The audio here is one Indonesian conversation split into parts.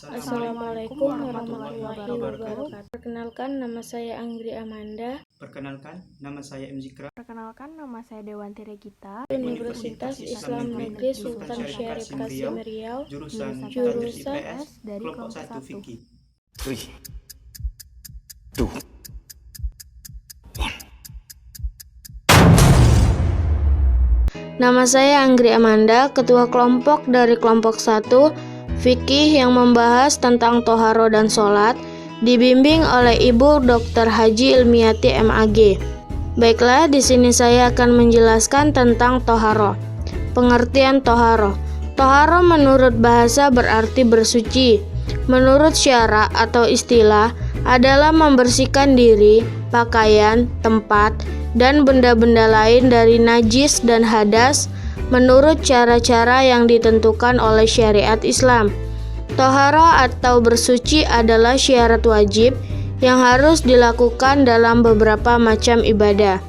Assalamualaikum warahmatullahi wabarakatuh. Perkenalkan, nama saya Anggri Amanda. Perkenalkan, nama saya M. Zikra. Perkenalkan, nama saya Dewanti Regita. Universitas Islam Negeri Sultan Syarif Kasim Riau. Jurusan Jurusan dari kelompok 1 1. Fikih. 3, 2, Nama saya Anggri Amanda, ketua kelompok dari kelompok 1 Fikih yang membahas tentang toharo dan sholat, dibimbing oleh Ibu Dr. Haji Ilmiati MAG. Baiklah, di sini saya akan menjelaskan tentang toharo. Pengertian toharo. Toharo menurut bahasa berarti bersuci. Menurut syara atau istilah adalah membersihkan diri, pakaian, tempat, dan benda-benda lain dari najis dan hadas menurut cara-cara yang ditentukan oleh syariat Islam. Toharo atau bersuci adalah syarat wajib yang harus dilakukan dalam beberapa macam ibadah.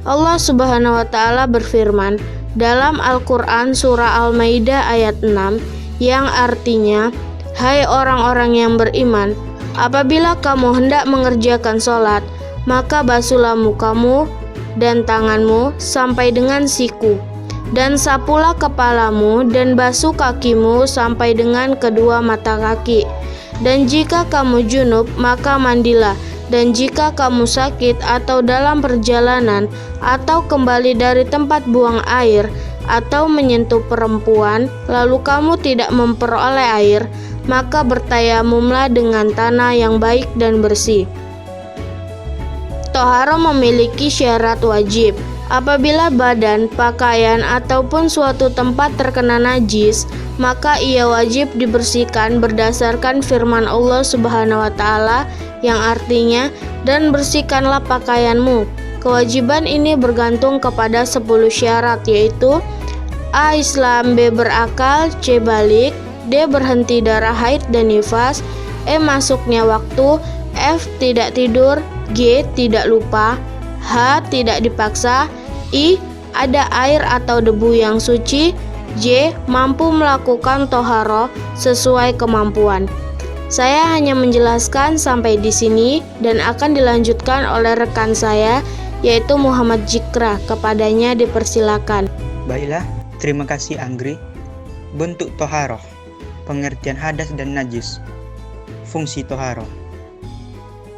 Allah Subhanahu wa Ta'ala berfirman dalam Al-Quran surah Al-Maidah ayat 6 yang artinya, "Hai orang-orang yang beriman, apabila kamu hendak mengerjakan sholat, maka basuhlah mukamu dan tanganmu sampai dengan siku, dan sapulah kepalamu dan basuh kakimu sampai dengan kedua mata kaki. Dan jika kamu junub, maka mandilah. Dan jika kamu sakit atau dalam perjalanan atau kembali dari tempat buang air atau menyentuh perempuan, lalu kamu tidak memperoleh air, maka bertayamumlah dengan tanah yang baik dan bersih." Toharo memiliki syarat wajib. Apabila badan, pakaian, ataupun suatu tempat terkena najis, maka ia wajib dibersihkan berdasarkan firman Allah Subhanahu wa Ta'ala yang artinya, "Dan bersihkanlah pakaianmu." Kewajiban ini bergantung kepada 10 syarat, yaitu A. Islam, B. Berakal, C. Balik, D. Berhenti darah haid dan nifas, E. Masuknya waktu, F. Tidak tidur, G. Tidak lupa, H. Tidak dipaksa, I. Ada air atau debu yang suci, J. Mampu melakukan toharo sesuai kemampuan. Saya hanya menjelaskan sampai di sini dan akan dilanjutkan oleh rekan saya, yaitu Muhammad Zikra. Kepadanya dipersilakan. Baiklah, terima kasih Anggri. Bentuk toharo, pengertian hadas dan najis. Fungsi toharo.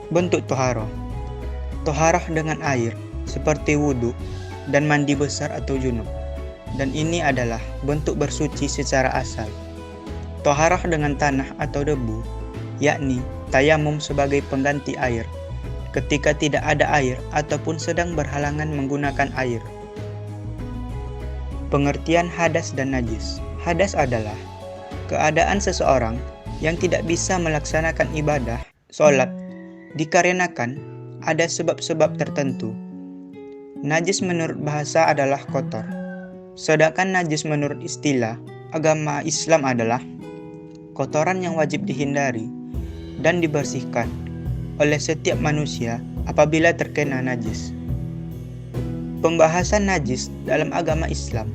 Bentuk toharo. Toharah dengan air, seperti wudhu dan mandi besar atau junub. Dan ini adalah bentuk bersuci secara asal. Toharah dengan tanah atau debu, yakni tayamum sebagai pengganti air, ketika tidak ada air ataupun sedang berhalangan menggunakan air. Pengertian hadas dan najis. Hadas adalah keadaan seseorang yang tidak bisa melaksanakan ibadah, sholat, dikarenakan ada sebab-sebab tertentu. Najis menurut bahasa adalah kotor, sedangkan najis menurut istilah agama Islam adalah kotoran yang wajib dihindari dan dibersihkan oleh setiap manusia apabila terkena najis. Pembahasan najis dalam agama Islam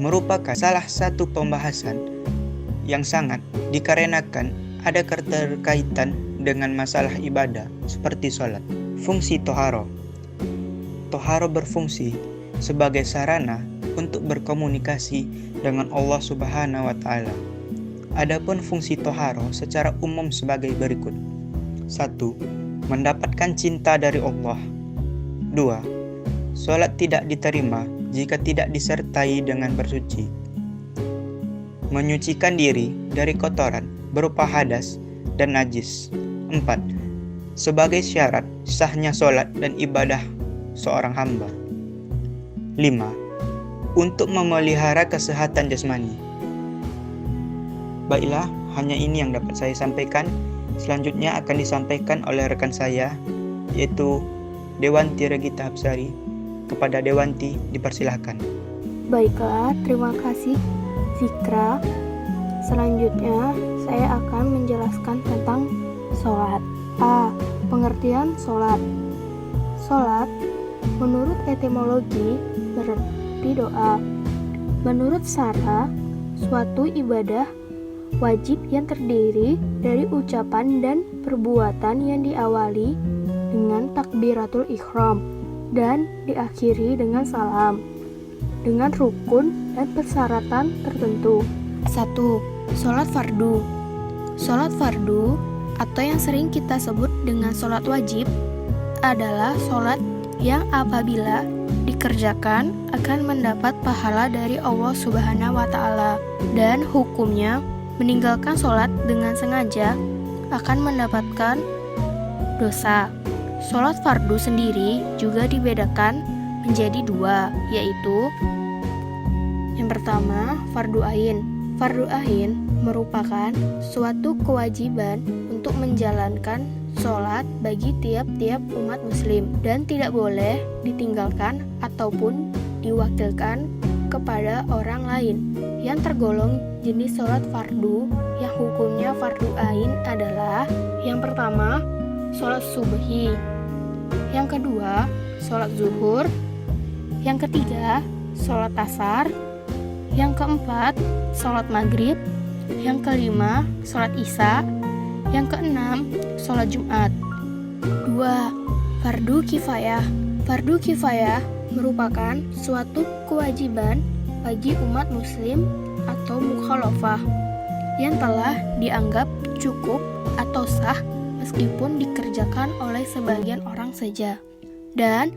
merupakan salah satu pembahasan yang sangat dikarenakan ada keterkaitan dengan masalah ibadah seperti sholat. Fungsi toharo. Toharo berfungsi sebagai sarana untuk berkomunikasi dengan Allah Subhanahu wa Ta'ala. Adapun fungsi toharo secara umum sebagai berikut. 1. Mendapatkan cinta dari Allah. 2. Sholat tidak diterima jika tidak disertai dengan bersuci. Menyucikan diri dari kotoran berupa hadas dan najis. 4. Sebagai syarat sahnya sholat dan ibadah seorang hamba. 5. Untuk memelihara kesehatan jasmani. Baiklah, hanya ini yang dapat saya sampaikan. Selanjutnya akan disampaikan oleh rekan saya, yaitu Dewanti Regita Hapsari. Kepada Dewanti, dipersilahkan. Baiklah, terima kasih Zikra. Selanjutnya, saya akan menjelaskan tentang sholat. A. Pengertian sholat. Sholat, menurut etimologi, berarti doa. Menurut syara, suatu ibadah wajib yang terdiri dari ucapan dan perbuatan yang diawali dengan takbiratul ihram dan diakhiri dengan salam, dengan rukun dan persyaratan tertentu. 1. Sholat fardu. Sholat fardu atau yang sering kita sebut dengan sholat wajib adalah sholat yang apabila dikerjakan akan mendapat pahala dari Allah Subhanahu wa Ta'ala, dan hukumnya meninggalkan sholat dengan sengaja akan mendapatkan dosa. Sholat fardu sendiri juga dibedakan menjadi dua, yaitu yang pertama fardu ain. Fardu ain merupakan suatu kewajiban untuk menjalankan sholat bagi tiap-tiap umat muslim dan tidak boleh ditinggalkan ataupun diwakilkan kepada orang lain. Yang tergolong jenis sholat fardu yang hukumnya fardu ain adalah yang pertama sholat subhi, yang kedua sholat zuhur, yang ketiga sholat asar, yang keempat sholat maghrib, yang kelima sholat isya, yang keenam sholat Jumat. 2. Fardu kifayah. Fardu kifayah merupakan suatu kewajiban bagi umat muslim atau mukhalafah yang telah dianggap cukup atau sah meskipun dikerjakan oleh sebagian orang saja. Dan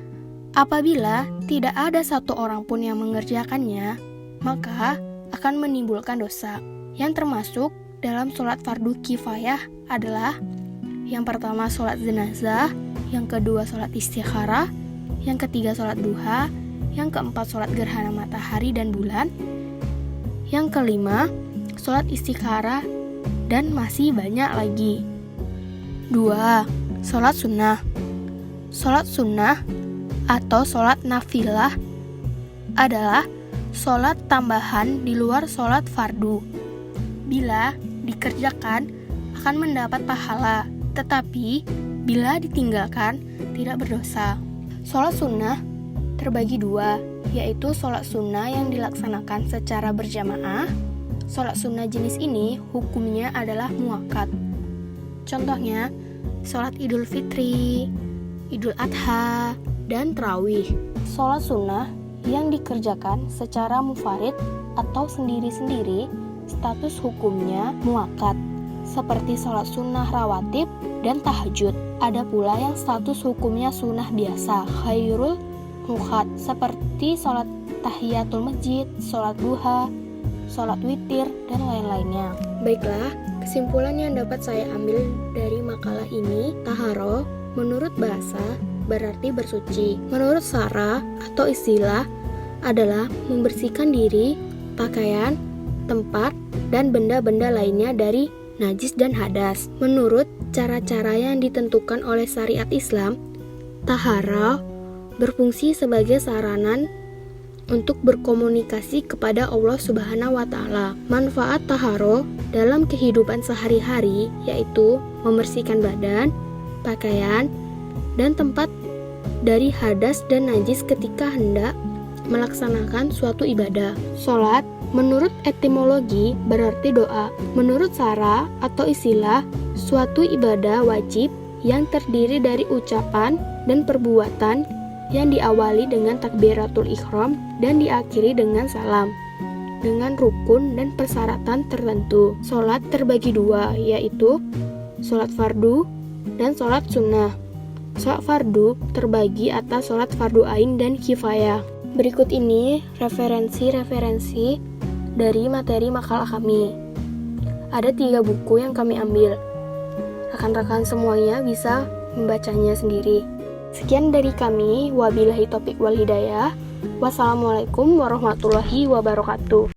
apabila tidak ada satu orang pun yang mengerjakannya, maka akan menimbulkan dosa. Yang termasuk dalam sholat fardu kifayah adalah yang pertama sholat jenazah, yang kedua sholat istikharah, yang ketiga sholat duha, yang keempat sholat gerhana matahari dan bulan, yang kelima sholat istikharah, dan masih banyak lagi. 2. Sholat sunnah. Sholat sunnah atau sholat nafilah adalah sholat tambahan di luar sholat fardu. Bila dikerjakan akan mendapat pahala, tetapi bila ditinggalkan tidak berdosa. Sholat sunnah terbagi dua, yaitu sholat sunnah yang dilaksanakan secara berjamaah. Sholat sunnah jenis ini hukumnya adalah muakkad. Contohnya sholat idul fitri, idul adha, dan tarawih. Sholat sunnah yang dikerjakan secara mufarid atau sendiri-sendiri status hukumnya muakkad, seperti sholat sunnah rawatib dan tahajud. Ada pula yang status hukumnya sunnah biasa, khairul muakkad, seperti sholat tahiyatul masjid, sholat duha, sholat witir, dan lain-lainnya. Baiklah, kesimpulan yang dapat saya ambil dari makalah ini, taharo menurut bahasa berarti bersuci. Menurut syara atau istilah adalah membersihkan diri, pakaian, tempat, dan benda-benda lainnya dari najis dan hadas. Menurut cara-cara yang ditentukan oleh syariat Islam, tahara berfungsi sebagai saranan untuk berkomunikasi kepada Allah Subhanahu wa Ta'ala. Manfaat taharo dalam kehidupan sehari-hari yaitu membersihkan badan, pakaian, dan tempat dari hadas dan najis ketika hendak melaksanakan suatu ibadah. Sholat menurut etimologi berarti doa. Menurut syara atau istilah, suatu ibadah wajib yang terdiri dari ucapan dan perbuatan yang diawali dengan takbiratul ihram dan diakhiri dengan salam, dengan rukun dan persyaratan tertentu. Sholat terbagi dua, yaitu sholat fardu dan sholat sunnah. Sholat fardu terbagi atas sholat fardu ain dan kifayah. Berikut ini referensi-referensi dari materi makalah kami. Ada 3 buku yang kami ambil. Rekan-rekan semuanya bisa membacanya sendiri. Sekian dari kami, wabillahi taufiq wal hidayah. Wassalamualaikum warahmatullahi wabarakatuh.